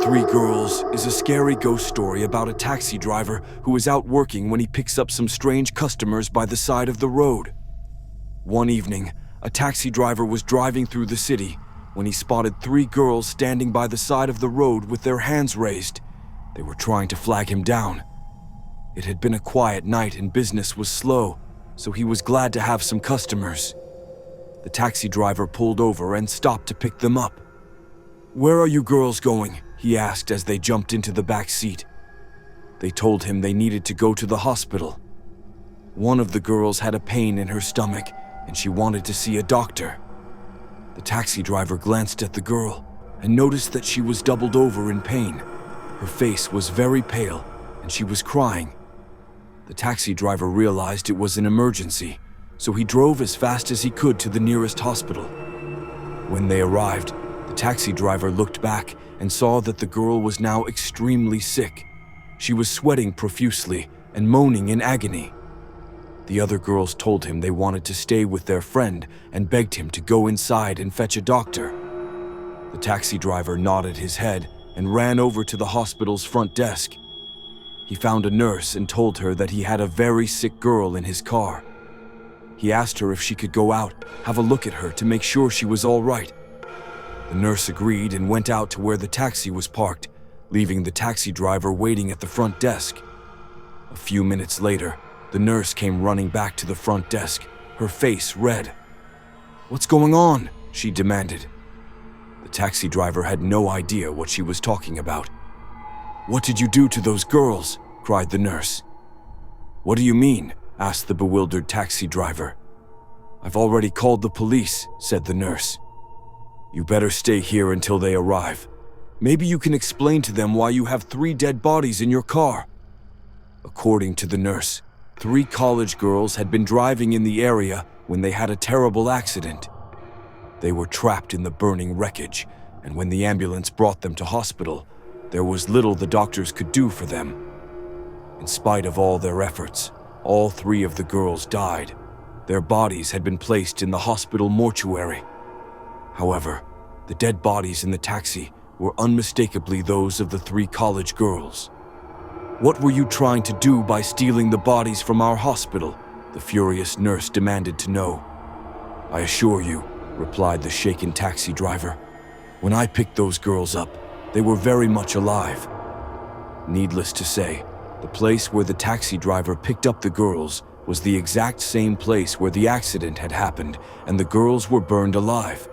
Three Girls is a scary ghost story about a taxi driver who is out working when he picks up some strange customers by the side of the road. One evening, a taxi driver was driving through the city when he spotted three girls standing by the side of the road with their hands raised. They were trying to flag him down. It had been a quiet night and business was slow, so he was glad to have some customers. The taxi driver pulled over and stopped to pick them up. "Where are you girls going?" he asked as they jumped into the back seat. They told him they needed to go to the hospital. One of the girls had a pain in her stomach and she wanted to see a doctor. The taxi driver glanced at the girl and noticed that she was doubled over in pain. Her face was very pale and she was crying. The taxi driver realized it was an emergency, so he drove as fast as he could to the nearest hospital. When they arrived, the taxi driver looked back and saw that the girl was now extremely sick. She was sweating profusely and moaning in agony. The other girls told him they wanted to stay with their friend and begged him to go inside and fetch a doctor. The taxi driver nodded his head and ran over to the hospital's front desk. He found a nurse and told her that he had a very sick girl in his car. He asked her if she could go out, have a look at her to make sure she was all right. The nurse agreed and went out to where the taxi was parked, leaving the taxi driver waiting at the front desk. A few minutes later, the nurse came running back to the front desk, her face red. "What's going on?" she demanded. The taxi driver had no idea what she was talking about. "What did you do to those girls?" cried the nurse. "What do you mean?" asked the bewildered taxi driver. "I've already called the police," said the nurse. "You better stay here until they arrive. Maybe you can explain to them why you have 3 dead bodies in your car." According to the nurse, 3 college girls had been driving in the area when they had a terrible accident. They were trapped in the burning wreckage, and when the ambulance brought them to hospital, there was little the doctors could do for them. In spite of all their efforts, all 3 of the girls died. Their bodies had been placed in the hospital mortuary. However, the dead bodies in the taxi were unmistakably those of the 3 college girls. "What were you trying to do by stealing the bodies from our hospital?" the furious nurse demanded to know. "I assure you," replied the shaken taxi driver, "when I picked those girls up, they were very much alive." Needless to say, the place where the taxi driver picked up the girls was the exact same place where the accident had happened, and the girls were burned alive.